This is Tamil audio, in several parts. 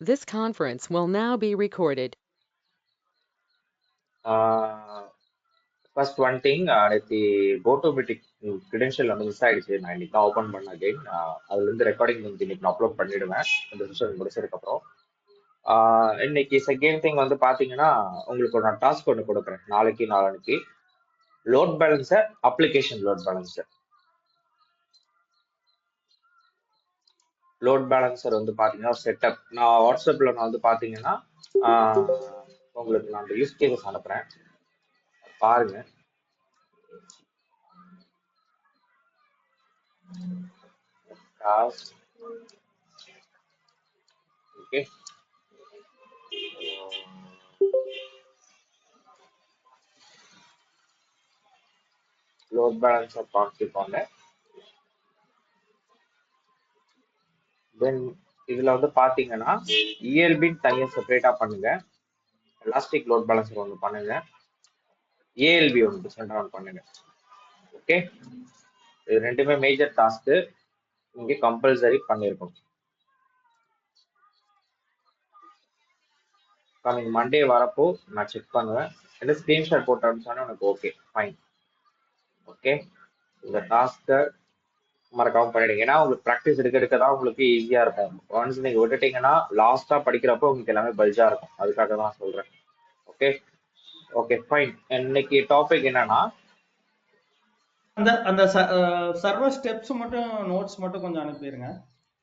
This conference will now be recorded. First one thing, நேற்று GoToMeeting credential வந்து மிஸ் ஆயிடுச்சு. நான் இன்னைக்கு தான் ஓப்பன் பண்ண அகைன். அதுல இருந்து ரெக்கார்டிங் இன்னைக்கு நான் அப்லோட் பண்ணிடுவேன் இந்த செஷன் முடிச்சதுக்கு அப்புறம். இன்னைக்கு செகண்ட் திங் வந்து பாத்தீங்கன்னா உங்களுக்கு ஒரு நான் டாஸ்க் ஒன்று கொடுக்குறேன் நாளைக்கு நாளானிக்கு. Load balancer, application load balancer. Load balancer வந்து பாத்தீங்கன்னா செட்டப் நான் வாட்ஸ்அப்ல நான் வந்து பாத்தீங்கன்னா உங்களுக்கு நான் அந்த யூஸ் கேசஸ் அனுப்புறேன், பாருங்க. Task okay, load balancer config பண்ணேன். தென் இதுல வந்து பாத்தீங்கன்னா இஎல்பின்னு தனியா செப்பரேட்டா பண்ணுங்க, எலாஸ்டிக் லோட் பேலன்சர் ஒன்று பண்ணுங்க, ஏஎல்பி ஒன்று டிஃப்ரெண்டா ஒன்று பண்ணுங்க. ஓகே, இது ரெண்டுமே மேஜர் டாஸ்க்கு, இங்கே கம்பல்சரி பண்ணியிருக்கணும். கமிங் மண்டே வரப்போ நான் செக் பண்ணுவேன், என்ன ஸ்கிரீன்ஷாட் போட்டு அனுப்பிச்சோன்னே எனக்கு ஓகே ஃபைன். ஓகே, இந்த டாஸ்க்கை மறக்காம பண்ணிடுங்க, ஏன்னா உங்களுக்கு ப்ராக்டிஸ் எடுக்க எடுக்க தான் உங்களுக்கு ஈஸியா இருக்கும். ஒன்ஸ் நீங்க விட்டுட்டீங்கன்னா லாஸ்டா படிக்கிறப்போ உங்களுக்கு எல்லாமே பல்ஜா இருக்கும், அதுக்காக தான் சொல்றேன். Okay okay fine. இன்னைக்கு டாபிக் என்னன்னா அந்த அந்த சர்வர் ஸ்டெப்ஸ் மட்டும் நோட்ஸ் மட்டும் கொஞ்சம் அனுப்பிடுங்க.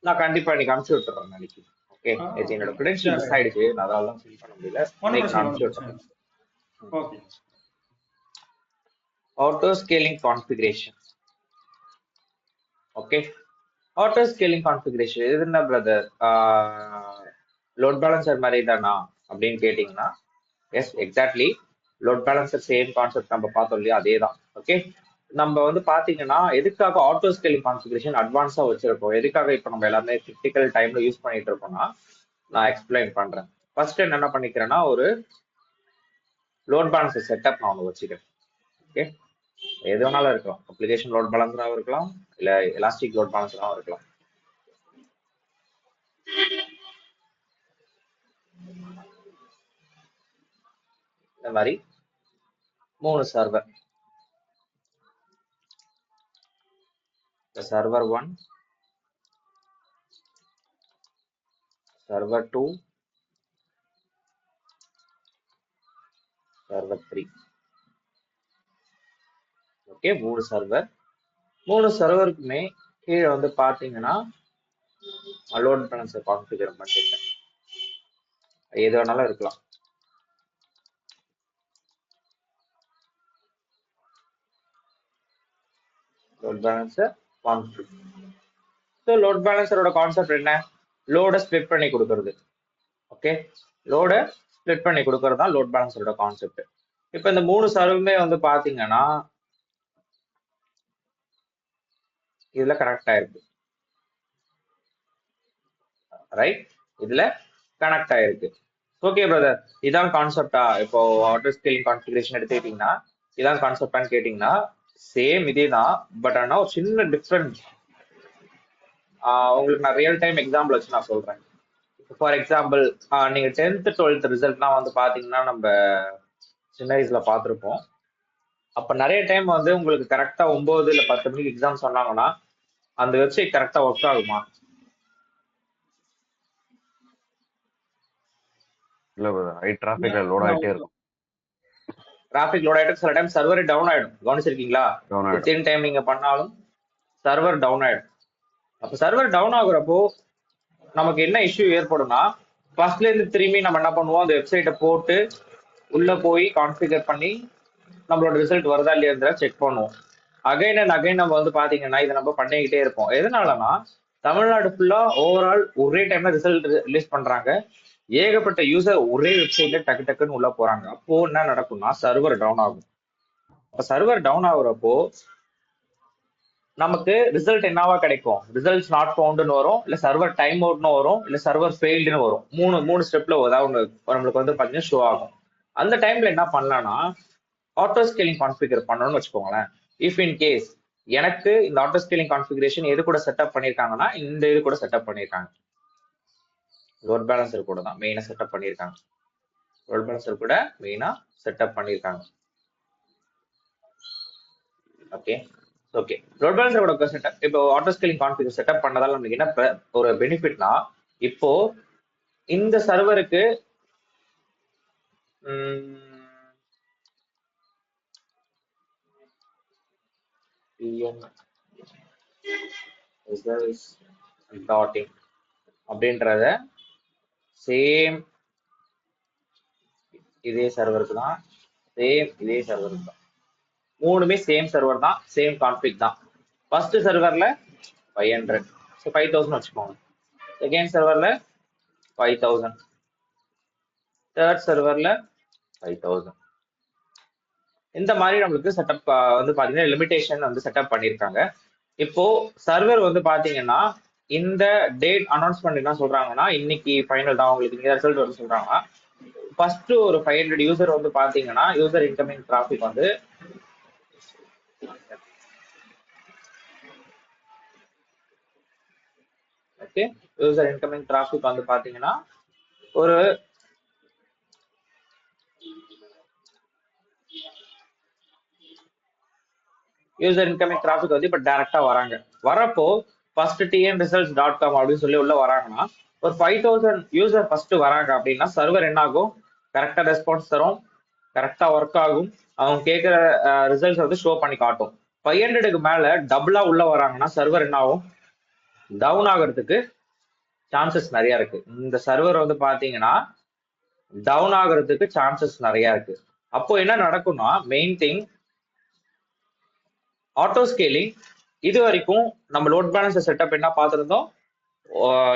நான் கண்டிப்பா இன்னைக்கு அனுப்பிச்சு விட்டுறேன் நாளைக்கு. ஓகே, நேற்று என்னோட கிரெடென்ஷியல் மிஸ் ஆயிடுச்சு, நான் அதனால தான் ஃபில் பண்ண முடியல. இன்னைக்கு நான் அனுப்பிச்சு விட்டுறேன். Okay, auto scaling configuration. Okay, auto scaling configuration இது என்ன பிரதர், லோட் பேலன்சர் மாதிரி தானா அப்படின்னு கேட்டிங்கன்னா, yes exactly load balancer same concept நம்ம பார்த்தோம் இல்லையா, அதே தான். ஓகே, நம்ம வந்து பாத்தீங்கன்னா எதுக்காக ஆட்டோ ஸ்கேலிங் கான்ஃபிகரேஷன் அட்வான்ஸா வச்சிருக்கோம், எதுக்காக இப்போ நம்ம எல்லாமே கிரிட்டிக்கல் டைம்ல யூஸ் பண்ணிட்டு இருக்கோம்னா நான் எக்ஸ்பிளைன் பண்றேன். ஃபர்ஸ்ட் என்ன பண்ணிக்கிறேன்னா ஒரு லோட் பேலன்சர் செட்டப் நான் ஒன்று வச்சுக்கிறேன். ஓகே, எது வேணாலும் இருக்கலாம், அப்ளிகேஷன் லோட் பேலன்சராகவும் இருக்கலாம், இல்ல எலாஸ்டிக் லோட் பேலன்சராகவும் இருக்கலாம். இந்த மாதிரி 3 server, server 1, server 2, server 3. Okay, 3 server, 3 சர்வருக்குமே கீழே வந்து பாத்தீங்கன்னா லோட் பேலன்சர் கான்ஃபிகர் பண்ணிட்டேன், எது வேணாலும் இருக்கலாம். Load balancer config. So load பேலன்சரோட கான்செப்ட் என்ன, லோட ஸ்ப்ளிட் பண்ணி கொடுக்கறது. ஓகே, லோட ஸ்ப்ளிட் பண்ணி கொடுக்கறது தான் லோட் பேலன்சரோட கான்செப்ட். இப்போ இந்த 3 சர்வருமே வந்து பாத்தீங்கன்னா இதுல கனெக்ட் ஆயிருக்கு, ரைட், இதுல கனெக்ட் ஆயிருக்கு. ஓகே பிரதர், இதான் கான்செப்டா, இப்போ ஆட்டோ ஸ்கேலிங் கான்ஃபிகரேஷன் எடுத்துக்கிட்டீங்கன்னா இதான் கான்செப்டான்னு கேட்டீங்கன்னா சேம் இதே தான், பட் ஆனா ஒரு சின்ன டிஃப்ரெண்ட். உங்களுக்கு நான் ரியல் டைம் எக்ஸாம்பிள் வச்சு நான் சொல்றேன். ஃபார் எக்ஸாம்பிள், நீங்க 10th 12th ரிசல்ட்லாம் வந்து பாத்தீங்கன்னா நம்ம சின்ன வயசுல பார்த்துருப்போம். அப்ப நிறைய டைம் வந்து உங்களுக்கு கரெக்டா 9 இல்ல 10 மணிக்கு எக்ஸாம் சொன்னாங்கன்னா அந்த வெப்சைட் கரெக்டா ஒர்க் ஆகுமா? இல்ல பிரதர், ஹை டிராஃபிக்ல லோட் ஆயிட்டே இருக்கும். டிராஃபிக் லோட் ஆயிட்டு சில டைம் சர்வர் டவுன் ஆயிடும், கவனிச்சிருக்கீங்களா? வித்தின் டைம் நீங்க பண்ணாலும் சர்வர் டவுன் ஆயிடும். அப்ப சர்வர் டவுன் ஆகுறப்போ நமக்கு என்ன இஷ்யூ ஏற்படும்னா, ஃபர்ஸ்ட்ல இருந்து திரும்பி நம்ம என்ன பண்ணுவோம், அந்த வெப்சைட்டை போட்டு உள்ள போய் கான்ஃபிகர் பண்ணி நம்மளோட ரிசல்ட் வருதா இல்லையா செக் பண்ணுவோம். அகைன் அண்ட் அகைன் நம்ம வந்து பாத்தீங்கன்னா இதை நம்ம பண்ணிக்கிட்டே இருப்போம். எதனாலனா தமிழ்நாடு ஃபுல்லா ஓவரால் ஒரே டைம்ல ரிசல்ட் ரிலீஸ் பண்றாங்க, ஏகப்பட்ட யூசர் ஒரே வெப்சைட்ல டக்கு டக்குன்னு உள்ள போறாங்க. அப்போ என்ன நடக்கும்னா சர்வர் டவுன் ஆகும். அப்ப சர்வர் டவுன் ஆகுறப்போ நமக்கு ரிசல்ட் என்னவா கிடைக்கும், ரிசல்ட்ஸ் நாட் ஃபவுண்ட்னு வரும், இல்ல சர்வர் டைம் அவுட்னு வரும், இல்ல சர்வர் ஃபெயில்டுன்னு வரும். மூணு ஸ்டெப்ல ஏதாவது நம்மளுக்கு வந்து பாத்தீங்கன்னா ஷோ ஆகும். அந்த டைம்ல என்ன பண்ணலாம்னா ஆட்டோ ஸ்கேலிங் கான்ஃபிகர் பண்ணணும்னு வச்சுக்கோங்களேன். இஃப் இன் கேஸ் எனக்கு இந்த ஆட்டோ ஸ்கேலிங் கான்ஃபிகரேஷன் எது கூட செட்டப் பண்ணிருக்காங்கன்னா இந்த இது கூட செட்டப் பண்ணிருக்காங்க. லோட் பேலன்சர் கூட தான் மெயினா செட்டப் பண்ணியிருக்காங்க. லோட் பேலன்சர் கூட மெயினா செட்டப் பண்ணியிருக்காங்க. Okay okay. லோட் பேலன்சர் கூட செட்டப் இப்போ ஆட்டோ ஸ்கேலிங் கான்ஃபிகர் செட்டப் பண்ணதால நமக்கு என்ன ஒரு பெனிஃபிட்னா, இப்போ இந்த சர்வருக்கு அப்படின்றத சேம் இதே சர்வருக்கு தான், சேம் இதே சர்வருக்கு தான், மூணுமே சேம் சர்வர் தான், சேம் கான்ஃபிக் தான். ஃபர்ஸ்ட் சர்வர்ல 500, 5000 வச்சுக்கோங்க. செகண்ட் சர்வர்ல 5000, தேர்ட் சர்வர்ல 5000. இந்த மாதிரி நம்மளுக்கு செட்டப் வந்து பாத்தீங்கன்னா லிமிடேஷன் வந்து செட்டப் பண்ணியிருக்காங்க. இப்போ சர்வர் வந்து பாத்தீங்கன்னா இந்த டேட் அனௌன்ஸ்மெண்ட் என்ன சொல்றாங்கன்னா, இன்னைக்கு ஃபைனல் தான், உங்களுக்கு இந்த ரிசல்ட் வந்து சொல்றாங்கன்னா, ஃபர்ஸ்ட் ஒரு 500 யூசர் வந்து பாத்தீங்கன்னா யூசர் இன்கமிங் டிராபிக் வந்து ஓகே, யூசர் இன்கமிங் டிராபிக் வந்து பாத்தீங்கன்னா ஒரு யூசர் இன்கமிங் டிராபிக் வந்து இப்ப டைரக்டா வராங்க. வரப்போ ஃபர்ஸ்ட் tnresults.com அப்படின்னு சொல்லி உள்ள வராங்கன்னா ஒரு 5000 யூசர் ஃபர்ஸ்ட் வராங்க அப்படின்னா சர்வர் என்ன ஆகும், கரெக்டா ரெஸ்பான்ஸ் தரும், கரெக்டா ஒர்க் ஆகும், அவங்க கேட்கிற ரிசல்ட்ஸ் வந்து ஷோ பண்ணி காட்டும். 500க்கு மேல டபுளா உள்ள வராங்கன்னா சர்வர் என்ன ஆகும், டவுன் ஆகிறதுக்கு சான்சஸ் நிறைய இருக்கு. இந்த சர்வர் வந்து பாத்தீங்கன்னா டவுன் ஆகிறதுக்கு சான்சஸ் நிறைய இருக்கு. அப்போ என்ன நடக்கும்னா, மெயின் திங் ஆட்டோ ஸ்கேலிங் இது வரைக்கும் நம்ம லோட் பேலன்சர் செட்டப் என்ன பார்த்துருந்தோம்,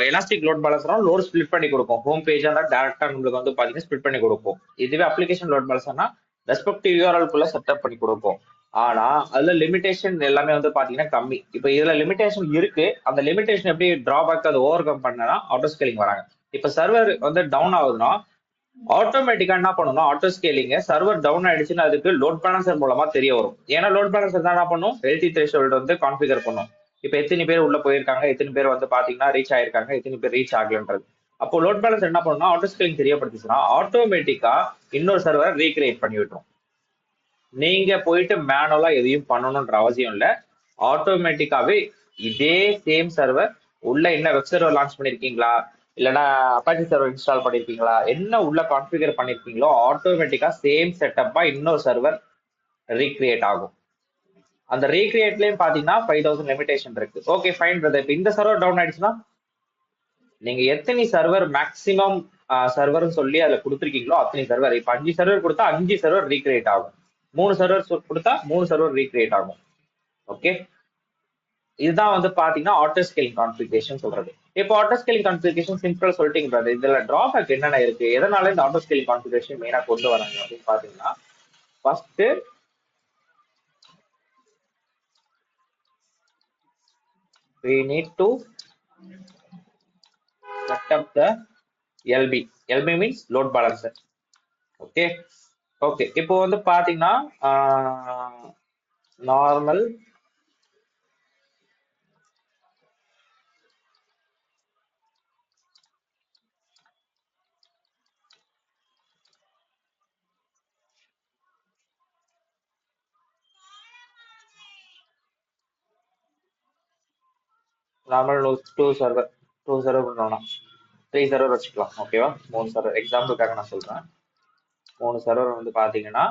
எலாஸ்டிக் லோட் பேலன்சரும் லோட் ஸ்பிளிட் பண்ணி கொடுக்கும். ஹோம் பேஜா இருந்தால் டேரக்டா நம்மளுக்கு வந்து பாத்தீங்கன்னா ஸ்பிளிட் பண்ணி கொடுக்கும். இதுவே அப்ளிகேஷன் லோட் பேலன்சர்னா ரெஸ்பெக்டிவ் யூஆர்எல் குள்ள செட்டப் பண்ணி கொடுக்கும். ஆனா அதுல லிமிடேஷன் எல்லாமே வந்து பாத்தீங்கன்னா கம்மி. இப்போ இதுல லிமிடேஷன் இருக்கு, அந்த லிமிடேஷன் எப்படி டிராபேக் அதை ஓவர் கம் பண்ணா ஆட்டோ ஸ்கேலிங் வராங்க. இப்ப சர்வர் வந்து டவுன் ஆகுதுன்னா ஆட்டோமேட்டிக்கா என்ன பண்ணணும், ஆட்டோ ஸ்கேலிங் சர்வர் டவுன் ஆயிடுச்சுன்னு அதுக்கு லோட் பேலன்சர் மூலமா தெரிய வரும். ஏன்னா லோட் பேலன்சர் தான் என்ன பண்ணும், ஹெல்த்தி த்ரெஷோல்ட் வந்து கான்ஃபிகர் பண்ணும். இப்ப எத்தனை பேர் உள்ள போயிருக்காங்க, எத்தனை பேர் வந்து பாத்தீங்கன்னா ரீச் ஆயிருக்காங்க, எத்தனை பேர் ரீச் ஆகலன்றது. அப்போ லோட் பேலன்சர் என்ன பண்ணணும், ஆட்டோ ஸ்கேலிங் தெரியப்படுத்துச்சுன்னா ஆட்டோமேட்டிக்கா இன்னொரு சர்வர் ரீக்ரியேட் பண்ணி விட்டுரும். நீங்க போயிட்டு மேனுவலா எதையும் பண்ணணும்ன்ற அவசியம் இல்ல. ஆட்டோமேட்டிக்காவே இதே சேம் சர்வர் உள்ள என்ன வெப் சர்வர் லான்ச் பண்ணிருக்கீங்களா, இல்லைன்னா அப்பாச்சி சர்வர் இன்ஸ்டால் பண்ணிருக்கீங்களா, என்ன உள்ள கான்ஃபிகர் பண்ணிருக்கீங்களோ ஆட்டோமேட்டிக்கா சேம் செட்டப்பா இன்னொரு சர்வர் ரீக்ரியேட் ஆகும். அந்த ரீக்ரியேட்லயும் பாத்தீங்கன்னா 5000 லிமிடேஷன் இருக்கு. ஓகே ஃபைன் பிரதர், இப்ப இந்த சர்வர் டவுன் ஆயிடுச்சுன்னா நீங்க எத்தனை சர்வர் மேக்சிமம் சர்வர் சொல்லி அதுல கொடுத்துருக்கீங்களோ அத்தனை சர்வர், இப்ப 5 சர்வர் கொடுத்தா 5 சர்வர் ரீக்ரியேட் ஆகும், 3 சர்வர் கொடுத்தா 3 சர்வர் ரீக்ரியேட் ஆகும். ஓகே, இதுதான் வந்து பாத்தீங்கன்னா ஆட்டோ ஸ்கேலிங் கான்ஃபிகரேஷன் சொல்றது. இப்போ ஆட்டோ ஸ்கேலிங் கான்ஃபிகரேஷன் சிம்பிளா சொல்லிட்டீங்க brother. இதுல டிராபேக் என்னென்ன இருக்கு, எதனால இந்த ஆட்டோ ஸ்கேலிங் கான்ஃபிகரேஷன் மெயினா கொண்டு வராங்க அப்படின்னு பாத்தீங்கன்னா, first we need to set up the LB. LB means load balancer. Okay okay. இப்போ வந்து பாத்தீங்கன்னா நார்மல் டூ சர்வர் பண்ணோம்னா 3 சர்வர் வச்சுக்கலாம். ஓகேவா, 3 சர்வர் எக்ஸாம்பிளுக்காக நான் சொல்றேன். 3 சர்வர் வந்து பாத்தீங்கன்னா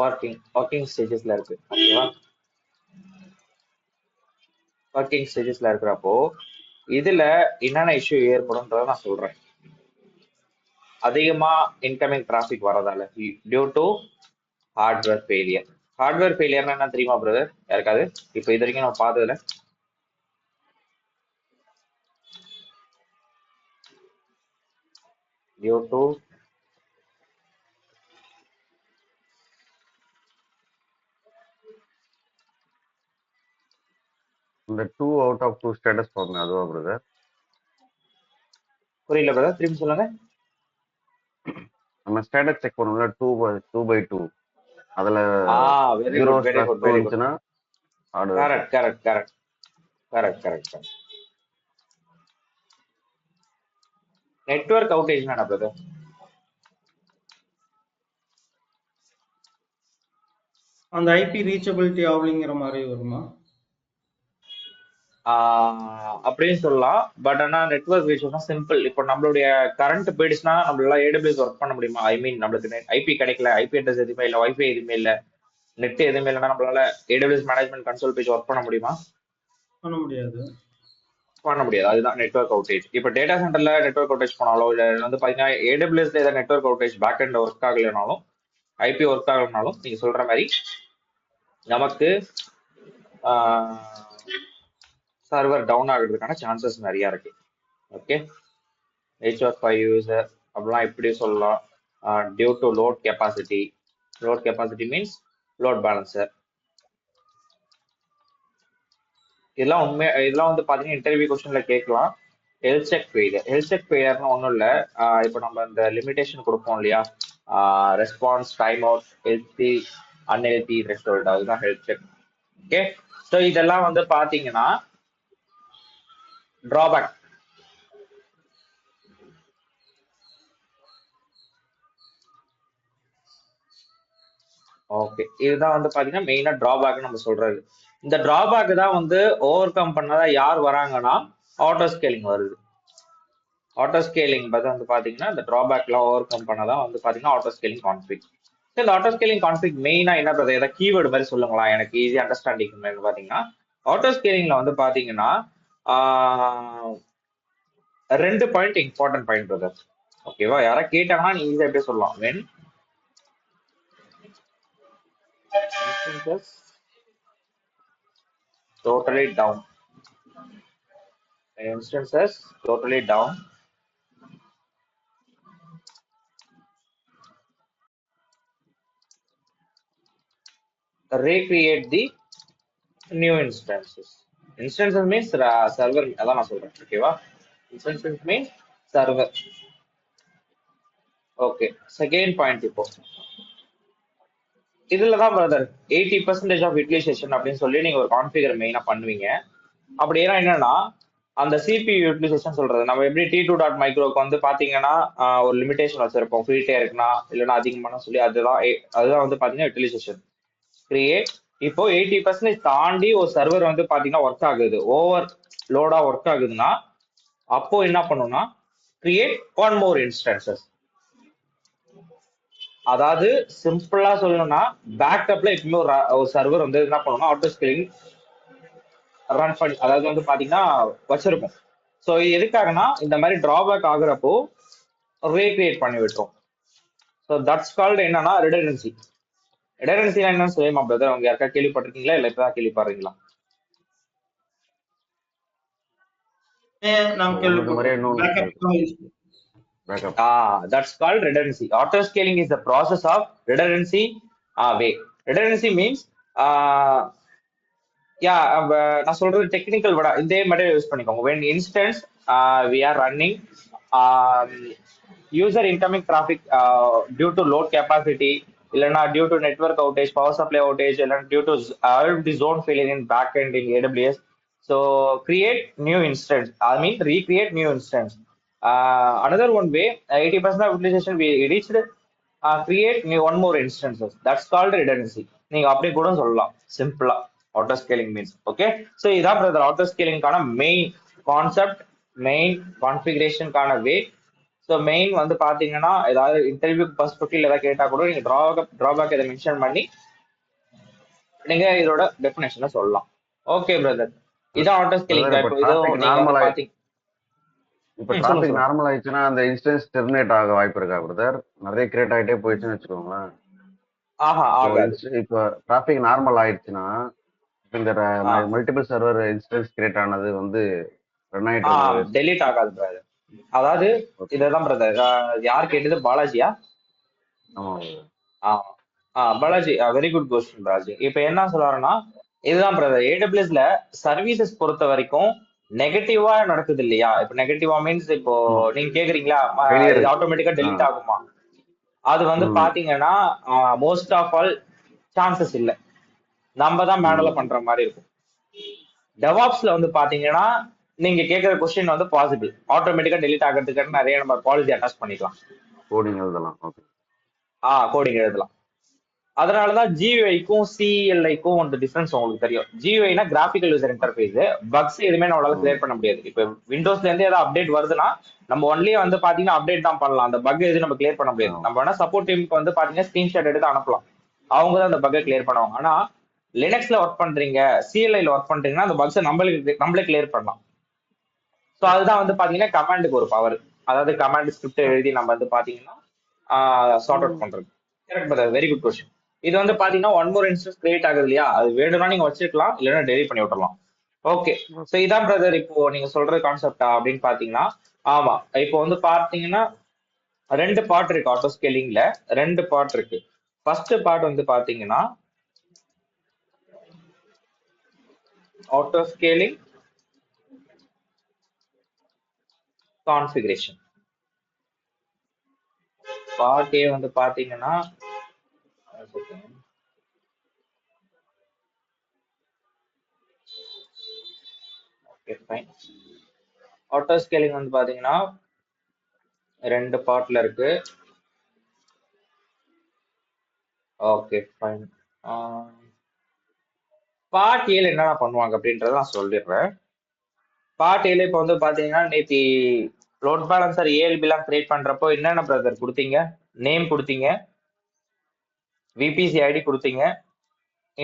ஒர்க்கிங் ஸ்டேஜஸ்ல இருக்கு. ஓகேவா, ஒர்க்கிங் ஸ்டேஜஸ்ல இருக்கிறப்போ இதுல என்னென்ன இஷ்யூ ஏற்படும்ன்றத நான் சொல்றேன். அதிகமா இன்கமிங் டிராபிக் வரதால due to hardware failure. Hardware ஃபெயிலியர்னா என்ன தெரியுமா பிரதர் யாருக்காது? இப்போ இது வரைக்கும் நம்ம பார்த்ததுல டியூ டு இந்த 2 out of 2 ஸ்டேட்டஸ் ஃபார்ம் அதுவா பிரதர்? புரியல பிரதர், திரும்பி சொல்லுங்க. நம்ம ஸ்டேட்டஸ் செக் பண்ணுவோம்ல 2/2 அதுல very zero good very slash good 2 very good. இருந்துச்சுன்னா correct correct correct correct correct. Network outage என்ன பிரதர்? அந்த ஐபி ரீச்சபிலிட்டி ஆகலைங்கிற மாதிரி வருமா? அப்படின்னு சொல்லலாம். பட் ஆனா நெட்வொர்க் ரீச்னா சிம்பிள். இப்போ நம்மளுடைய கரண்ட் போயிடுச்சுன்னா நம்மளால ஏடபிள்யூஎஸ் ஒர்க் பண்ண முடியுமா? ஐ மீன் நம்மளுக்கு ஐபி கிடைக்கல, ஐபி அட்ரஸ் எதுவுமே இல்லை, வைஃபை எதுவுமே இல்லை, நெட் எதுவுமே இல்லைன்னா நம்மளால AWS management console page work பண்ண முடியுமா? பண்ண முடியாது. பண்ண முடியாது. அதுதான் நெட்வொர்க் அவுட்டேஜ். இப்போ டேட்டா சென்டர்ல நெட்வொர்க் அவுட்டேஜ் போனாலோ இல்லை வந்து பாத்தீங்கன்னா ஏடபிள்யூஎஸ்ல ஏதாவது network outage back end work ஆகலைனாலும் ஐபி ஒர்க் ஆகலைனாலும் நீங்க சொல்ற மாதிரி நமக்கு சர்வர் டவுன் ஆகுறதுக்கான சான்சஸ் நிறைய இருக்கு. ஓகே, H.5 யூசர் அப்படிலாம் இப்படி சொல்லலாம். Due to load capacity. Load capacity means load balancer. இதெல்லாம் உண்மை. இதெல்லாம் வந்து பாத்தீங்கன்னா இன்டர்வியூ கொஸ்டின்ல கேட்கலாம். Health check failure. Health check ஃபெயிலியர்னு ஒன்றும் இல்லை. இப்போ நம்ம இந்த லிமிடேஷன் கொடுப்போம் இல்லையா, response time out healthy unhealthy restart, அதுதான் ஹெல்த் செக். ஓகே, ஸோ இதெல்லாம் வந்து பாத்தீங்கன்னா டிராபேக். ஓகே, இதுதான் வந்து பாத்தீங்கன்னா மெயினா டிராபேக் நம்ம சொல்றது. இந்த டிராபேக் தான் வந்து ஓவர் கம் பண்ணாதான் யார் வராங்கன்னா ஆட்டோ ஸ்கேலிங் வருது. ஆட்டோ ஸ்கேலிங் பத்தி வந்து பாத்தீங்கன்னா இந்த டிராபேக்லாம் ஓவர் கம் பண்ணாதான் வந்து பாத்தீங்கன்னா ஆட்டோ ஸ்கேலிங் கான்ஃபிக். இந்த ஆட்டோ ஸ்கேலிங் கான்ஃபிக் மெயினா என்ன பிரதர், ஏதாவது கீவேர்டு மாதிரி சொல்லுங்களா எனக்கு ஈஸி அண்டர்ஸ்டாண்டிங் பாத்தீங்கன்னா. ஆட்டோ ஸ்கேலிங்ல வந்து பாத்தீங்கன்னா ரெண்டு பாயிண்ட் இம்பார்ட்டன்ட் பாயிண்ட் பிரதர். ஓகேவா, யாராவது கேட்டாங்கன்னா நீங்க ஈஸியா எப்படி சொல்லலாம். when instances totally down, instances totally down, recreate the new instances. Instances means server, அதான் நான் சொல்றேன். ஓகேவா, instances means server. Okay, second point. இப்போ இதுலதான் பிரதர் 80% ஆஃப் யூட்டிலைசேஷன் அப்படின்னு சொல்லி நீங்க ஒரு கான்ஃபிகர் மெயினா பண்ணுவீங்க. அப்படி ஏன்னா என்னன்னா அந்த சிபியூ யூட்டிலைசேஷன் சொல்றது நம்ம எப்படி T2.microக்கு வந்து பாத்தீங்கன்னா ஒரு லிமிடேஷன் வச்சிருப்போம், ஃப்ரீட்டே இருக்குன்னா இல்லைன்னா அதிகமான சொல்லி. அதுதான் வந்து பாத்தீங்கன்னா யூட்டிலைசேஷன் கிரியேட். இப்போ 80% தாண்டி ஒரு சர்வர் வந்து பாத்தீங்கன்னா ஒர்க் ஆகுது, ஓவர் லோடா ஒர்க் ஆகுதுன்னா அப்போ என்ன பண்ணும்னா கிரியேட் ஒன் மோர் இன்ஸ்டன்சஸ். அதாவது சிம்பிளா சொல்லணும்னா பேக்கப்ல எப்பவுமே ஒரு சர்வர் வந்து என்ன பண்ணணும்னா ஆட்டோ ஸ்கேலிங் ரன் பண்ணி, அதாவது வந்து பாத்தீங்கன்னா வச்சிருப்போம். ஸோ இது எதுக்காகனா இந்த மாதிரி டிராபேக் ஆகுறப்போ ரீக்ரியேட் பண்ணி விட்டுரும். ஸோ தட்ஸ் கால்டு என்னன்னா ரிடன்டன்சி. ரிடன்டன்சினா என்னன்னு சொல்லுமா பிரதர், அவங்க யாருக்கா கேள்விப்பட்டிருக்கீங்களா இல்லை இப்பதான் கேள்விப்படுறீங்களா? நாம் கேள்விப்பட்டிருக்கோம். That's called redundancy. Auto scaling is the process of redundancy way. Redundancy means நான் சொல்றது டெக்னிக்கல் விட இதே மாதிரி யூஸ் பண்ணிக்கோங்க. when instance we are running user incoming traffic due to load capacity இல்லைன்னா due to network outage, power supply outage, இல்லைன்னா due to the zone failure in backend in AWS. So create new instance, I mean recreate new instance. Another one way, 80% of utilization we reached, create new one more instances. That's called redundancy. நீங்க அப்படி கூட சொல்லலாம் சிம்பிளா. Auto scaling means okay. So இதான் பிரதர் ஆட்டோ ஸ்கேலிங்கான மெயின் கான்செப்ட், மெயின் கான்ஃபிகரேஷனுக்கான வே. ஸோ மெயின் வந்து பாத்தீங்கன்னா ஏதாவது இன்டர்வியூ பர்ஸ்பெக்டிவ்ல ஏதாவது கேட்டா கூட நீங்க டிராபேக் இதை மென்ஷன் பண்ணி நீங்க இதோட டெஃபினேஷனை சொல்லலாம். ஓகே பிரதர், இதான் ஆட்டோ ஸ்கேலிங். இப்போ இதுவும் நீங்க பாத்தீங்க இப்ப டிராபிக் நார்மல் ஆயிடுச்சுன்னா அந்த இன்ஸ்டன்ஸ் டெர்மினேட் ஆக வாய்ப்பு இருக்கா பிரதர்? நிறைய கிரியேட் ஆகிட்டே போயிடுச்சுன்னு வச்சுக்கோங்களேன். இப்ப டிராபிக் நார்மல் ஆயிடுச்சுன்னா இந்த மல்டிபிள் சர்வர் இன்ஸ்டன்ஸ் கிரியேட் ஆனது வந்து ரன் ஆயிட்டு டெலீட் ஆகாது பிரதர். அதாவது இதுதான் பிரதர் யார் கேட்டது, பாலாஜியா? Balaji, very good question Balaji. இப்ப என்ன சொல்றாருன்னா இதுதான் பிரதர் ஏடபிள்யூஎஸ்ல சர்வீசஸ் பொறுத்த வரைக்கும் நெகட்டிவா நடக்குது இல்லையா. இப்ப நெகட்டிவா மீன்ஸ் இப்போ நீங்க கேக்குறீங்களா ஆட்டோமேட்டிக்கா டெலிட் ஆகுமா, அது வந்து பாத்தீங்கன்னா மோஸ்ட் ஆஃப் ஆல் சான்சஸ் இல்ல, நம்ம தான் மேனுவலா பண்ற மாதிரி இருக்கும். டெவாப்ஸ்ல வந்து பாத்தீங்கன்னா நீங்க கேட்கிற கொஸ்டின் வந்து பாசிபிள். ஆட்டோமேட்டிக்கா டெலிட் ஆகிறதுக்கு நிறைய நம்ம பாலிசி அட்டாச் பண்ணிக்கலாம். கோடிங் எழுதலாம். ஓகே. கோடிங் எழுதலாம். அதனாலதான் ஜியூஐக்கும் சிஎல்ஐக்கும் ஒரு டிஃபரன்ஸ் உங்களுக்கு தெரியும். ஜியூஐனா கிராபிக்கல் யூசர் இன்டர்ஃபேஸ், பக்ஸ் எதுவுமே நம்மளால கிளியர் பண்ண முடியாது. இப்போ விண்டோஸ்ல இருந்து ஏதாவது அப்டேட் வருதுன்னா நம்ம ஒன்லயே வந்து பாத்தீங்கன்னா அப்டேட் தான் பண்ணலாம். அந்த பக் எதுவும் நம்ம கிளியர் பண்ண முடியாது. நம்ம வேணா சப்போர்ட் டீமுக்கு வந்து பாத்தீங்கன்னா ஸ்கிரீன்ஷாட் எடுத்து அனுப்பலாம், அவங்க தான் அந்த பக்கை கிளியர் பண்ணுவாங்க. ஆனா லினக்ஸ்ல ஒர்க் பண்றீங்க, சிஎல்ஐல ஒர்க் பண்றீங்கன்னா அந்த பக்ஸை நம்மளே கிளியர் பண்ணலாம். ஸோ அதுதான் வந்து பாத்தீங்கன்னா கமாண்டுக்கு ஒரு பவர். அதாவது கமாண்ட் ஸ்கிரிப்ட் எழுதி நம்ம வந்து பாத்தீங்கன்னா சார்ட் அவுட் பண்றது. Correct brother, very good question. இது வந்து பாத்தீங்கன்னா ஒன் மோர் இன்ஸ்டன்ஸ் கிரியேட் ஆகுது இல்லையா, அது வேணும்னா நீங்க வச்சுக்கலாம், இல்லைன்னா டெலிட் பண்ணி விட்டுறலாம். ஓகே, ஸோ இதான் பிரதர் இப்போ நீங்க சொல்ற கான்செப்டா அப்படின்னு பாத்தீங்கன்னா, ஆமா. இப்போ வந்து பாத்தீங்கன்னா 2 பார்ட் இருக்கு ஆட்டோ ஸ்கேலிங்ல. 2 பார்ட் இருக்கு. ஃபர்ஸ்ட் பார்ட் வந்து பாத்தீங்கன்னா auto scaling configuration. Part A வந்து பாத்தீங்கன்னா ஓகே ஃபைன். ஆட்டோ ஸ்கேலிங் வந்து பாத்தீங்கன்னா 2 பார்ட்ல இருக்கு. Okay fine. பார்ட் ஏல என்னென்ன பண்ணுவாங்க அப்படின்றத நான் சொல்லிடுறேன். பார்ட் ஏல இப்போ வந்து பாத்தீங்கன்னா நேத்தி லோட் பேலன்சர் ஏஎல்பிலாம் கிரியேட் பண்றப்போ என்னென்ன பிரதர் கொடுத்தீங்க? நேம் கொடுத்தீங்க, விபிசி ஐடி கொடுத்தீங்க,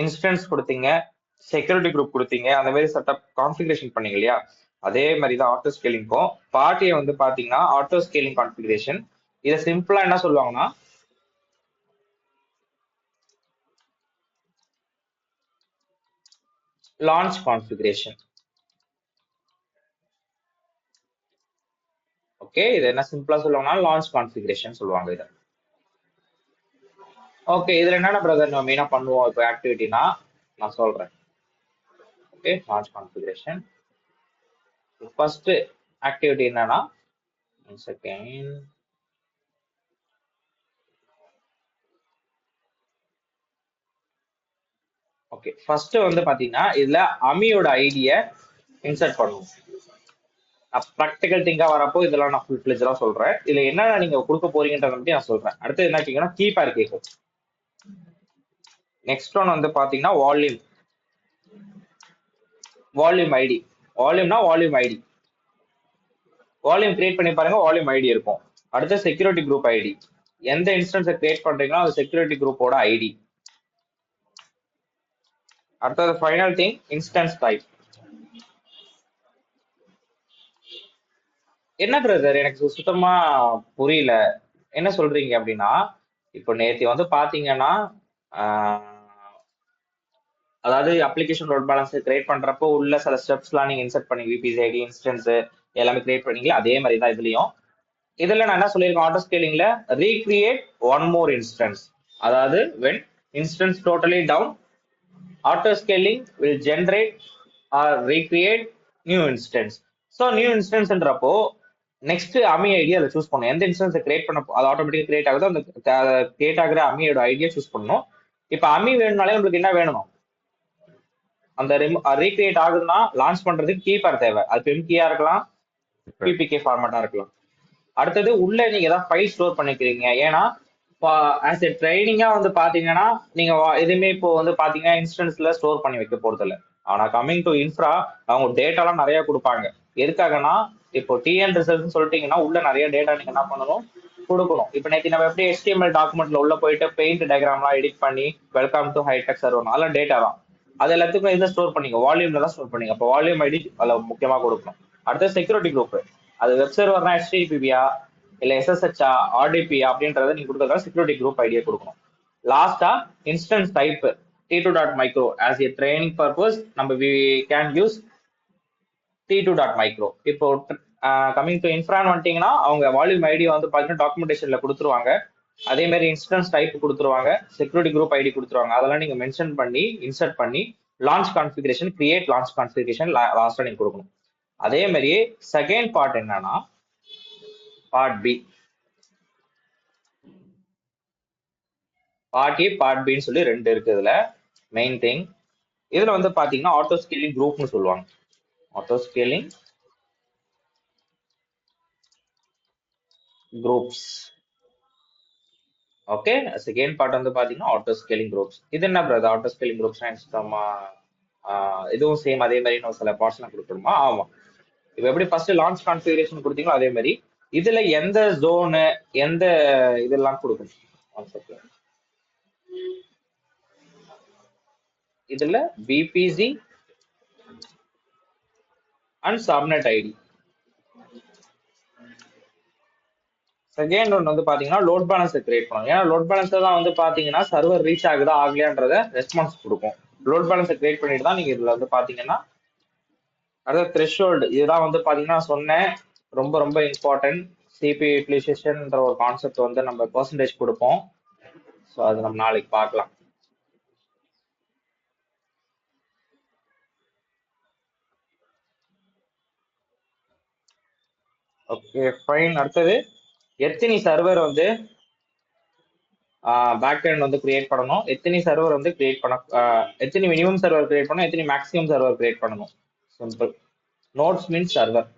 இன்ஸ்டன்ஸ் கொடுத்தீங்க, செக்யூரிட்டி குரூப் கொடுத்தீங்க. அந்த மாதிரி செட்டப் கான்ஃபிகரேஷன் பண்ணீங்க இல்லையா, அதே மாதிரி தான் ஆட்டோ ஸ்கேலிங்கும். பார்ட் ஏ வந்து பாத்தீங்கன்னா ஆட்டோ ஸ்கேலிங் கான்ஃபிகரேஷன். இதை சிம்பிளா என்ன சொல்லுவாங்கன்னா லான்ச் கான்ஃபிகரேஷன். ஓகே, இது என்ன சிம்பிளா சொல்லுவாங்கன்னா லான்ச் கான்ஃபிகரேஷன் சொல்லுவாங்க இதை. ஓகே, இதுல என்னென்ன பிரதர் நம்ம மெயினா பண்ணுவோம் இப்போ ஆக்டிவிட்டினா நான் சொல்றேன். Okay, launch configuration. First activity என்னன்னா செகண்ட் ஓகே, ஃபர்ஸ்ட் வந்து பாத்தீங்கன்னா இதுல அமியோட ஐடியை இன்சர்ட் பண்ணுவோம். ப்ராக்டிகல் திங்கா வரப்போ இதெல்லாம் நான் ஃபுல் ஃபிளெஜ்லாம் சொல்றேன். இதுல என்னென்ன நீங்க கொடுக்க போறீங்கன்றத பத்தி நான் சொல்றேன். அடுத்து என்ன கேட்கணும், கீபேர் கேட்கும். நெக்ஸ்ட் ஒன் வந்து பாத்தீங்கன்னா வால்யூம் ஐடி. வால்யூம்னா வால்யூம் ஐடி. வால்யூம் கிரியேட் பண்ணி பாருங்க, வால்யூம் ஐடி இருக்கும். அடுத்து செக்யூரிட்டி குரூப் ஐடி. எந்த இன்ஸ்டன்ஸை கிரியேட் பண்றீங்களோ அது செக்யூரிட்டி குரூப்போட ஐடி. அடுத்தது ஃபைனல் திங் இன்ஸ்டன்ஸ் டைப். என்ன பிரதர் எனக்கு சுத்தமா புரியல, என்ன சொல்றீங்க அப்படின்னா, இப்போ நேற்று வந்து பாத்தீங்கன்னா அதாவது அப்ளிகேஷன் லோட் பேலன்ஸ் கிரியேட் பண்றப்போ உள்ள சில ஸ்டெப்ஸ்லாம் நீங்க இன்சர்ட் பண்ணி விபிசி ஐடி இன்ஸ்டன்ஸ் எல்லாமே கிரியேட் பண்ணீங்களா, அதே மாதிரி தான் இதுலயும். இதுல நான் என்ன சொல்லியிருக்கேன், ஆட்டோ ஸ்கேலிங்ல ரீக்ரியேட் ஒன் மோர் இன்ஸ்டன்ஸ். அதாவது when instance totally down, auto scaling will generate or recreate new instance. So new instanceன்றப்போ நெக்ஸ்ட் அமி ஐடியா அதை சூஸ் பண்ணணும். எந்த இன்ஸ்டன்ஸ் கிரியேட் பண்ண அது ஆட்டோமேட்டிக் கிரியேட் ஆகுதோ அந்த கிரியேட் ஆகிற அமியோட ஐடியா சூஸ் பண்ணணும். இப்போ அமி வேணும்னாலே நம்மளுக்கு என்ன வேணும், அந்த ரீக்ரியேட் ஆகுதுன்னா லான்ச் பண்றதுக்கு கீபேர் தேவை. அது பெம் கீயா இருக்கலாம், பிபிகே ஃபார்மேட்டா இருக்கலாம். அடுத்தது உள்ள நீங்க ஏதாவது ஃபைல் ஸ்டோர் பண்ணிக்கிறீங்க. ஏன்னா ஆஸ் எ ட்ரைனிங்கா வந்து பாத்தீங்கன்னா நீங்க எதுவுமே இப்போ வந்து பாத்தீங்கன்னா இன்ஸ்டன்ஸ்ல ஸ்டோர் பண்ணி வைக்க போறது இல்லை. ஆனா கம்மிங் டு இன்ஃப்ரா அவங்க டேட்டாலாம் நிறைய கொடுப்பாங்க. எதுக்காகனா இப்போ டிஎன் ரிசல்ட்னு சொல்லிட்டீங்கன்னா உள்ள நிறைய டேட்டா நீங்க என்ன பண்ணணும், கொடுக்கணும். இப்போ நேற்று நம்ம எப்படி HTML டாக்குமெண்ட்ல உள்ள போயிட்டு பெயிண்ட் டயக்ராம்லாம் எடிட் பண்ணி வெல்கம் டு ஹைடெக் சர்வர் அதெல்லாம் டேட்டா தான். அது எல்லாத்துக்கும் இதை ஸ்டோர் பண்ணிங்க, வால்யூம்ல தான் ஸ்டோர் பண்ணிங்க. அப்போ வால்யூம் ஐடி அதில் முக்கியமா கொடுக்கணும். அடுத்து செக்யூரிட்டி குரூப். அது வெப் சர்வர்னா HTTPயா இல்ல SSHஆ RDPயா அப்படின்றத நீங்க கொடுக்கறதா செக்யூரிட்டி குரூப் ஐடியா கொடுக்கணும். லாஸ்டா instance type T2.micro as a training purpose நம்ம we can use T2.micro. இப்போ கமிங் டு இன்ஃப்ரான் வந்துட்டீங்கன்னா அவங்க வால்யூம் ஐடி வந்து பாத்தீங்கன்னா டாக்குமெண்டேஷன்ல கொடுத்துருவாங்க. அதே மாதிரி இன்ஸ்டன்ஸ் டைப் கொடுத்துருவாங்க, செக்யூரிட்டி குரூப் ஐடி கொடுத்துருவாங்க. அதெல்லாம் நீங்க மென்ஷன் பண்ணி இன்சர்ட் பண்ணி launch configuration create launch configuration லாஸ்டா நீங்க கொடுக்கணும். அதே மாதிரியே செகண்ட் பார்ட் என்னன்னா part B. Part A part பின்னு சொல்லி 2 இருக்கு. இதுல மெயின் திங் இதுல வந்து பாத்தீங்கன்னா ஆட்டோ ஸ்கேலிங் குரூப்னு சொல்லுவாங்க. Auto scaling groups. Okay, second part வந்து பாத்தீங்கன்னா ஆட்டோ ஸ்கேலிங் குரூப்ஸ். இது என்ன பிரதர் ஆட்டோ ஸ்கேலிங் குரூப்ஸ் நம்ம இதுவும் சேம் அதே மாதிரி இன்னும் சில பார்ட்ஸ் எல்லாம் கொடுக்கணுமா? ஆமா. இப்போ எப்படி ஃபர்ஸ்ட் லான்ச் கான்ஃபிகரேஷன் கொடுத்தீங்களோ அதே மாதிரி இதுல எந்த ஜோனு எந்த இதெல்லாம் கொடுக்கணும். One second. இதுல VPC and subnet ID. Second one வந்து பாத்தீங்கன்னா லோட் பேலன்ஸ் கிரியேட் பண்ணணும். ஏன்னா லோட் பேலன்ஸ் தான் வந்து பாத்தீங்கன்னா சர்வர் ரீச் ஆகுதா ஆகலையான்றத ரெஸ்பான்ஸ் கொடுக்கும். லோட் பேலன்ஸ் கிரியேட் பண்ணிட்டு தான் நீங்க இதுல வந்து பாத்தீங்கன்னா அதாவது த்ரெஷ்ஹோல்டு இதுதான் வந்து பாத்தீங்கன்னா சொன்னேன் ரொம்ப ரொம்ப இம்பார்ட்டன்ட். சிபி யூட்டிலைசேஷன்ன்ற ஒரு கான்செப்ட் வந்து நம்ம பெர்சன்டேஜ் கொடுப்போம். ஸோ அது நம்ம நாளைக்கு பார்க்கலாம். Okay fine. அடுத்தது எத்தனை சர்வர் வந்து பேக் எண்ட் வந்து கிரியேட் பண்ணணும், எத்தனை சர்வர் வந்து கிரியேட் பண்ண எத்தனை மினிமம் சர்வர் கிரியேட் பண்ணணும், எத்தனை மேக்ஸிமம் சர்வர் கிரியேட் பண்ணணும். Simple. Notes means server.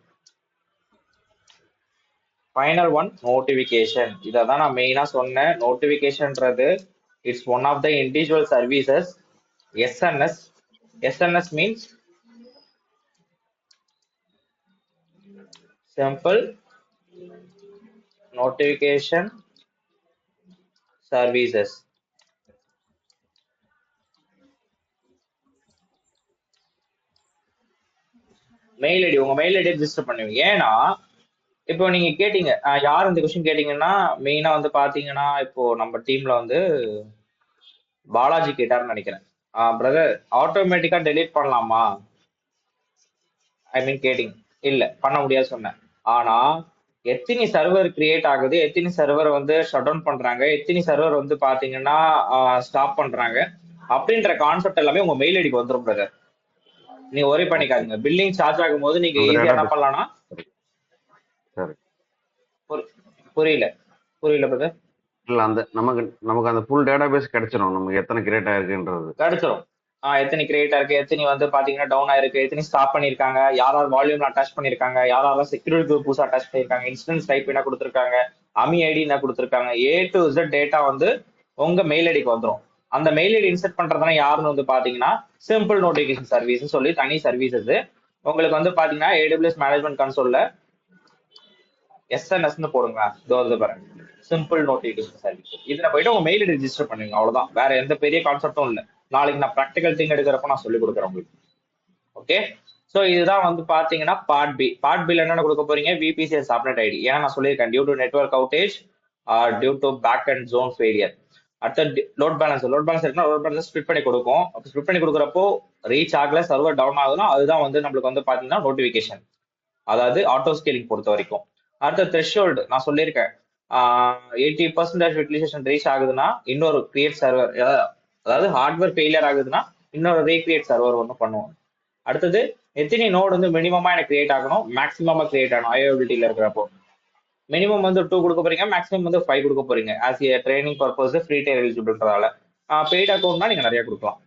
Final one notification. இதை தான் நான் மெயினாக சொன்னேன். நோட்டிஃபிகேஷன்ன்றது it's one of the individual services. SNS. SNS means simple notification services. Mail ID உங்க மெயில் ஐடி ரெஜிஸ்டர் பண்ணுவீங்க. ஏன்னா இப்போ நீங்க கேட்டீங்க யார் இந்த கொஸ்டின் கேட்டீங்கன்னா மெயினா வந்து பாத்தீங்கன்னா இப்போ நம்ம டீம்ல வந்து பாலாஜி கேட்டாருன்னு நினைக்கிறேன். பிரதர் ஆட்டோமேட்டிக்கா டெலீட் பண்ணலாமா ஐ மீன் கேட்டிங். இல்ல பண்ண முடியாது சொன்னேன். ஆனா எத்தனை சர்வர் கிரியேட் ஆகுது, எத்தனை சர்வர் வந்து ஷட் டவுன் பண்றாங்க, எத்தனை சர்வர் வந்து பாத்தீங்கன்னா ஸ்டாப் பண்றாங்க அப்படின்ற கான்செப்ட் எல்லாமே உங்க மெயில் ஐடிக்கு வந்துடும் பிரதர். நீங்க ஒரே பண்ணிக்காதீங்க. பில்லிங் சார்ஜ் ஆகும் போது நீங்க ஈஸியா என்ன பண்ணலாம்னா புரியல புரியல பிரதர். இல்ல அந்த நமக்கு அந்த ஃபுல் டேட்டாபேஸ் கிடைச்சிரும். நமக்கு எத்தனை கிரியேட் ஆயிருக்குன்றது கிடைச்சிரும். எத்தனை கிரியேட் ஆயிருக்கு, எத்தனை வந்து பாத்தீங்கன்னா டவுன் ஆயிருக்கு, எத்தனை ஸ்டாப் பண்ணிருக்காங்க, யாராவது வால்யூம் அட்டாச் பண்ணிருக்காங்க, யாராவது செக்யூரிட்டி குரூப் புதுசா அட்டாச் பண்ணிருக்காங்க, இன்ஸ்டன்ஸ் டைப் என்ன கொடுத்துருக்காங்க, அமி ஐடி என்ன கொடுத்துருக்காங்க, ஏ டு Z டேட்டா வந்து உங்க மெயில் ஐடிக்கு வந்துடும். அந்த மெயில் ஐடி இன்செர்ட் பண்றதுனா யாருன்னு வந்து பாத்தீங்கன்னா சிம்பிள் நோட்டிபிகேஷன் சர்வீஸ் சொல்லி தனி சர்வீசஸ் உங்களுக்கு வந்து பாத்தீங்கன்னா AWS மேனேஜ்மெண்ட் கன்சோல்ல எஸ்என்எஸ்ன்னு போடுங்க. பாருங்க சிம்பிள் நோட்டிபிகேஷன் சர்வீஸ். இதுல போயிட்டு உங்க மெயில் ஐடி ரெஜிஸ்டர் பண்ணுவீங்க. அவ்வளவுதான். வேற எந்த பெரிய கான்செப்டும் இல்லை. நாளைக்கு நான் ப்ராக்டிகல் திங் எடுக்கிறப்ப நான் சொல்லி கொடுக்குறேன் உங்களுக்கு. ஓகே, ஸோ இதுதான் வந்து பாத்தீங்கன்னா பார்ட் பி. பார்ட் பில என்னென்ன கொடுக்க போறீங்க? VPC subnet ID. ஏன்னா நான் சொல்லியிருக்கேன் due to network outage due to back and zone failure. அடுத்த லோட் பேலன்ஸ். லோட் பேலன்ஸ் இருக்குன்னா லோட் பேலன்ஸ் ஸ்பிட் பண்ணி கொடுக்கும். ஸ்பிட் பண்ணி கொடுக்குறப்போ ரீச் ஆகல, சர்வர் டவுன் ஆகுதுன்னா அதுதான் வந்து நம்மளுக்கு வந்து பாத்தீங்கன்னா நோட்டிபிகேஷன், அதாவது ஆட்டோ ஸ்கேலிங் பொறுத்த வரைக்கும். அடுத்த த்ரெஷ்ஹோல்டு நான் சொல்லியிருக்கேன் 80% யூட்டிலைசேஷன் ரீச் ஆகுதுன்னா இன்னொரு கிரியேட் சர்வர், அதாவது ஹார்ட்வேர் ஃபெயிலியர் ஆகுதுன்னா இன்னொரு ரீக்ரியேட் சர்வர் ஒன்று பண்ணுவோம். அடுத்தது எத்தனை நோடு வந்து மினிமமா எனக்கு கிரியேட் ஆகணும், மேக்ஸிமமா கிரியேட் ஆகணும். ஐஓபிலிட்டியில இருக்கிறப்போ மினிமம் வந்து 2 கொடுக்க போறீங்க, மேக்ஸிமம் வந்து 5 கொடுக்க போறீங்க. As a training purpose free tier எலிஜிபிள்ன்றதால பெய்ட் அக்கௌண்ட்னா நீங்க நிறைய கொடுக்கலாம்.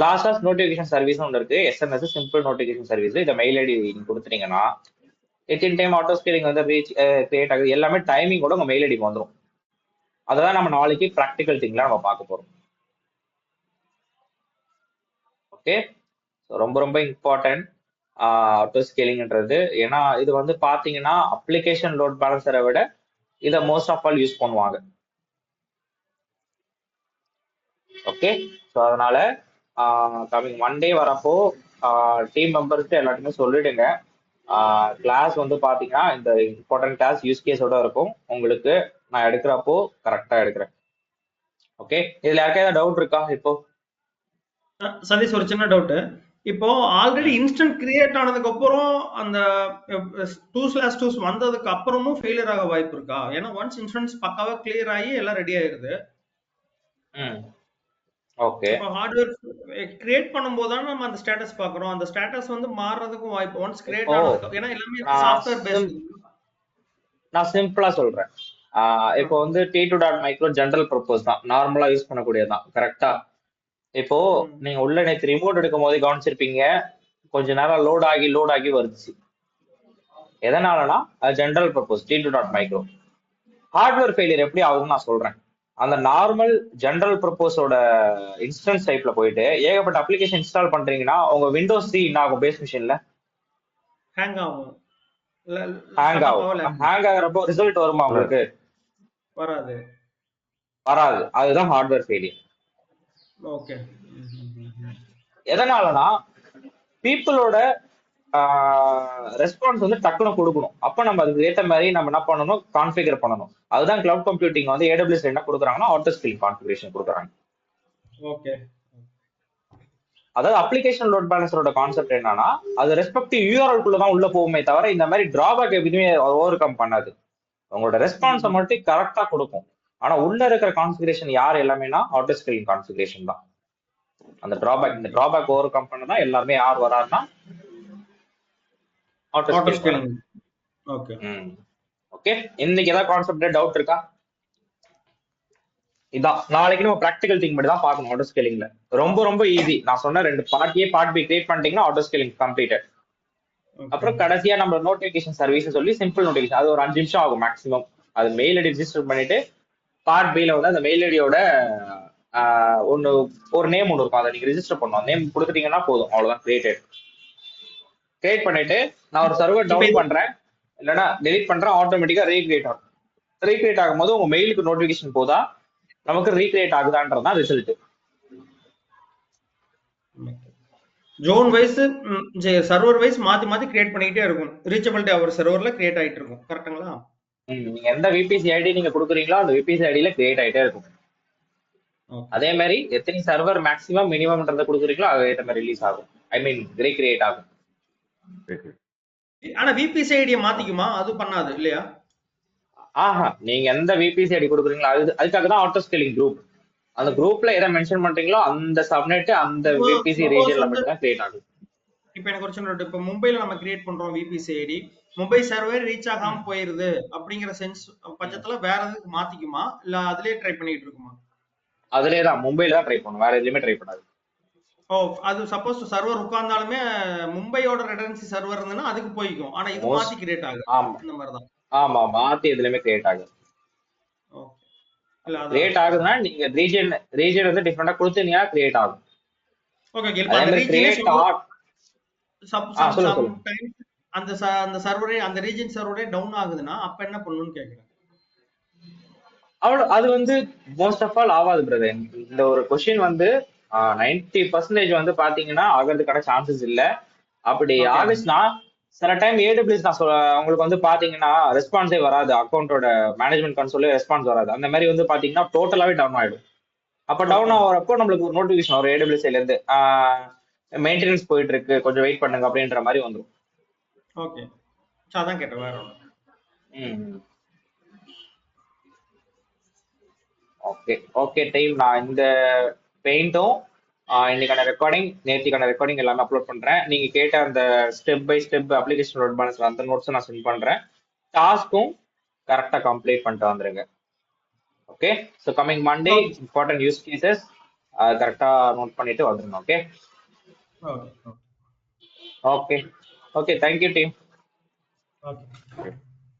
லாஸ்ட் ஆஃப் நோட்டிஃபிகேஷன் சர்வீஸ் ஒன்று இருக்கு, எஸ்என்எஸ் சிம்பிள் நோட்டிஃபிகேஷன் சர்வீஸ். இதை மெயில் ஐடி நீங்க கொடுத்துட்டீங்கன்னா எத்தனை டைம் ஆட்டோ ஸ்கேலிங் வந்து ரீச் கிரியேட் ஆகுது எல்லாமே டைமிங்கோட உங்க மெயில் ஐடிக்கு வந்துடும். அதான் நம்ம நாளைக்கு ப்ராக்டிகல் திங்ல நம்ம பார்க்க போறோம். ஓகே, ரொம்ப ரொம்ப இம்பார்ட்டன்ட் ஆட்டோ ஸ்கேலிங்ன்றது. ஏன்னா இது வந்து பாத்தீங்கன்னா அப்ளிகேஷன் லோட் பேலன்சரை விட இதை மோஸ்ட் ஆஃப் ஆல் யூஸ் பண்ணுவாங்க. ஓகே, ஸோ அதனால கமிங் மண்டே வரப்போ டீம் மெம்பருக்கு எல்லாத்தையுமே சொல்லிடுங்க. கிளாஸ் வந்து பாத்தீங்கன்னா இந்த இம்பார்ட்டன்ட் கிளாஸ் யூஸ் கேஸோட இருக்கும். உங்களுக்கு நான் எடுக்கிறப்போ கரெக்டா எடுக்கிறேன். ஓகே, இதுல யாருக்கா டவுட் இருக்கா? இப்போ சதீஷ் ஒரு சின்ன டவுட். இப்போ ஆல்ரெடி இன்ஸ்டன்ட் கிரியேட் ஆனதுக்கு அப்புறம் அந்த 2/2 வந்ததுக்கு அப்புறமும் ஃபெயிலியர் ஆக வாய்ப்பு இருக்கா? ஏன்னா ஒன்ஸ் இன்ஸ்டன்ஸ் பக்காவா கிளியர் ஆகி எல்லாம் ரெடி ஆயிருது. ஓகே, இப்போ ஹார்ட்வேர் கிரியேட் பண்ணும்போது தான் நம்ம அந்த ஸ்டேட்டஸ் பாக்குறோம். அந்த ஸ்டேட்டஸ் வந்து மாறறதுக்கும் வாய்ப்பு ஒன்ஸ் கிரியேட் ஆனதுக்கு. ஏன்னா எல்லாமே சாஃப்ட்வேர் பேஸ்ட். நான் சிம்பிளா சொல்றேன். இப்போ வந்து T2.micro ஜெனரல் பர்பஸ் தான், நார்மலா யூஸ் பண்ணக்கூடியதான். கரெக்டா? இப்போ நீங்க உள்ள நேற்று ரிமோட் எடுக்கும் போதே கவனிச்சிருப்பீங்க, கொஞ்ச நேரம் லோட் ஆகி வருச்சு. எதனாலனா அது general purpose T2.micro. Hardware failure எப்படி ஆகுதுன்னு நான் சொல்றேன். அந்த நார்மல் ஜெனரல் பர்பஸோட இன்ஸ்டன்ஸ் டைப்ல போயிட்டு ஏகப்பட்ட அப்ளிகேஷன் இன்ஸ்டால் பண்றீங்கன்னா உங்க விண்டோஸ் 3 என்ன ஆகும் பேஸ் மிஷின்ல? ஹேங் ஆகும். ஹேங் ஆகும். ஹேங் ஆகுறப்போ ரிசல்ட் வருமா உங்களுக்கு? வராது. வராது. அதுதான் ஹார்ட்வேர் ஃபெயிலியர். ஓகே. எதனாலனா பீப்புளோட ரெஸ்பான்ஸ் வந்து டக்குன்னு கொடுக்கணும். அப்ப நம்ம அதுக்கு ஏற்ற மாதிரி நம்ம என்ன பண்ணணும், கான்ஃபிகர் பண்ணணும். அதுதான் கிளவுட் கம்ப்யூட்டிங் வந்து AWS என்ன கொடுக்குறாங்கன்னா ஆட்டோ ஸ்கேலிங் கான்ஃபிகரேஷன் கொடுக்குறாங்க. ஓகே. அதாவது அப்ளிகேஷன் லோட் பேலன்சரோட கான்செப்ட் என்னன்னா அது ரெஸ்பெக்டிவ் யூஆர்எல் குள்ள தான் உள்ள போகுமே தவிர இந்த மாதிரி டிராபேக் எதுவுமே ஓவர் கம் பண்ணாது. உங்களோட ரெஸ்பான்ஸை மட்டும் கரெக்டா கொடுக்கும். ஆனா உள்ள இருக்கிற கான்ஃபிகரேஷன் யார் எல்லாமேனா ஆட்டோ ஸ்கேலிங் கான்ஃபிகரேஷன் தான். அந்த டிராபேக் இந்த டிராபேக் ஓவர் கம் பண்ண தான் எல்லாருமே யார் வராருன்னா ஆட்டோ ஸ்கேலிங். ஓகே. ஓகே, இன்னைக்கு ஏதாவது கான்செப்ட் டவுட் இருக்கா? இதான் நாளைக்கு நம்ம ப்ராக்டிகல் திங் மட்டும் தான் பார்க்கணும். ஆட்டோ ஸ்கேலிங்ல ரொம்ப ரொம்ப ஈஸி. நான் சொன்ன 2 part A part B create பண்ணிட்டீங்கன்னா ஆட்டோ ஸ்கேலிங் கம்ப்ளீட்டட். அப்புறம் கடைசியா நம்ம நோட்டிபிகேஷன் சர்வீஸ் சொல்லி சிம்பிள் நோட்டிபிகேஷன், அது ஒரு 5 நிமிஷம் ஆகும் மேக்ஸிமம். அது மெயில் ஐடி ரிஜிஸ்டர் பண்ணிட்டு பார்ட் பில வந்து அந்த மெயில் ஐடியோட ஒரு நேம் ஒன்று இருக்கும், அதை நீங்க ரிஜிஸ்டர் பண்ணணும். நேம் கொடுத்துட்டீங்கன்னா போதும், அவ்வளவுதான். கிரியேட் பண்ணிட்டு நான் ஒரு சர்வர் டவுன் பண்றேன் இல்லைன்னா டெலிட் பண்றேன், ஆட்டோமேட்டிக்கா ரீக்ரியேட் ஆகும். ரீக்ரியேட் ஆகும்போது உங்க மெயிலுக்கு நோட்டிபிகேஷன் போதா, நமக்கு ரீக்ரியேட் ஆகுதான்றதான் result. Zone wise server wise மாத்தி கிரியேட் பண்ணிட்டே இருக்கும். ரீச்சபிலிட்டி அவர் சர்வர்ல கிரியேட் ஆயிட்டு இருக்கும். கரெக்ட்டுங்களா? நீங்க எந்த விபிசி ஐடி நீங்க கொடுக்குறீங்களோ அந்த விபிசி ஐடியில கிரியேட் ஆயிட்டே இருக்கும். அதே மாதிரி எத்தனை சர்வர் மேக்ஸிமம் மினிமம்ன்றத கொடுக்குறீங்களோ அது ஏற்ற மாதிரி ரிலீஸ் ஆகும், ஐ மீன் ரீக்ரியேட் ஆகும். ஆனா விபிசி ஐடியை மாத்திக்குமா? அது பண்ணாது இல்லையா? ஆஹா, நீங்க எந்த விபிசி ஐடி கொடுக்குறீங்களோ அதுக்காக தான் ஆட்டோ ஸ்கேலிங் குரூப். அந்த குரூப்ல எதை மென்ஷன் பண்றீங்களோ அந்த சப்நெட் அந்த விபிசி ரீஜன்ல மட்டும் தான் கிரியேட் ஆகும். இப்போ எனக்கு ஒரு சின்ன, இப்போ மும்பைல நம்ம கிரியேட் பண்றோம் VPC ID, Mumbai server reach ஆகாம போயிருது அப்படிங்கிற சென்ஸ் பட்சத்துல வேற எதுக்கு மாத்திக்குமா இல்ல அதுலயே ட்ரை பண்ணிட்டு இருக்குமா? அதுலயே தான், மும்பைல தான் ட்ரை பண்ணும், வேற எதுலயுமே ட்ரை பண்ணாது. ஓ, அது சப்போஸ் சர்வர் உட்கார்ந்தாலுமே மும்பையோட ரெடன்சி சர்வர் இருந்ததுன்னா அதுக்கு போய்க்கும். ஆனா இது மாத்தி கிரியேட் ஆகுது. ஆமா, இந்த மாதிரி தான். ஆமா, மாத்தி எதுலயுமே கிரியேட் ஆகுது. கிரியேட் ஆகுதுன்னா நீங்க ரீஜன் வந்து டிஃபரெண்டா கொடுத்தீங்கன்னா கிரியேட் ஆகும். ஓகே. அந்த ரீஜன் அந்த சர்வரே அந்த ரீஜன் சர்வரே டவுன் ஆகுதுன்னா அப்ப என்ன பண்ணணும்னு கேக்குறேன். அது வந்து மோஸ்ட் ஆஃப் ஆல் ஆகாது பிரதர். இந்த ஒரு கொஸ்டின் வந்து 90% வந்து பாத்தீங்கன்னா ஆகிறதுக்கான சான்சஸ் இல்ல. அப்படி ஆகுச்சுன்னா சில டைம் AWS நான் உங்களுக்கு வந்து பாத்தீங்கன்னா ரெஸ்பான்ஸே வராது, அக்கௌண்டோட மேனேஜ்மெண்ட் கன்சோலே ரெஸ்பான்ஸ் வராது. அந்த மாதிரி வந்து பாத்தீங்கன்னா டோட்டலாவே டவுன் ஆயிடும். அப்ப டவுன் ஆகிறப்போ நம்மளுக்கு ஒரு நோட்டிபிகேஷன் வரும் AWS சைட்ல இருந்து, மெயின்டெனன்ஸ் போயிட்டு இருக்கு, கொஞ்சம் வெயிட் பண்ணுங்க அப்படின்ற மாதிரி வந்துடும். ஓகே, அதான் கேட்டேன், வேற ஒண்ணு. ஓகே டீம், நான் இந்த பெயிண்டும் இன்னைக்கான ரெக்கார்டிங் நேற்றுக்கான ரெக்கார்டிங் எல்லாமே அப்லோட் பண்றேன். நீங்க கேட்ட அந்த step by step application load balance அந்த நோட்ஸும் நான் சென்ட் பண்றேன். டாஸ்க்கும் கரெக்டா கம்ப்ளீட் பண்ணிட்டு வந்துருங்க. Okay, so coming Monday important use cases கரெக்டா நோட் பண்ணிட்டு வந்துருங்க. Okay, thank you team. ஓகே.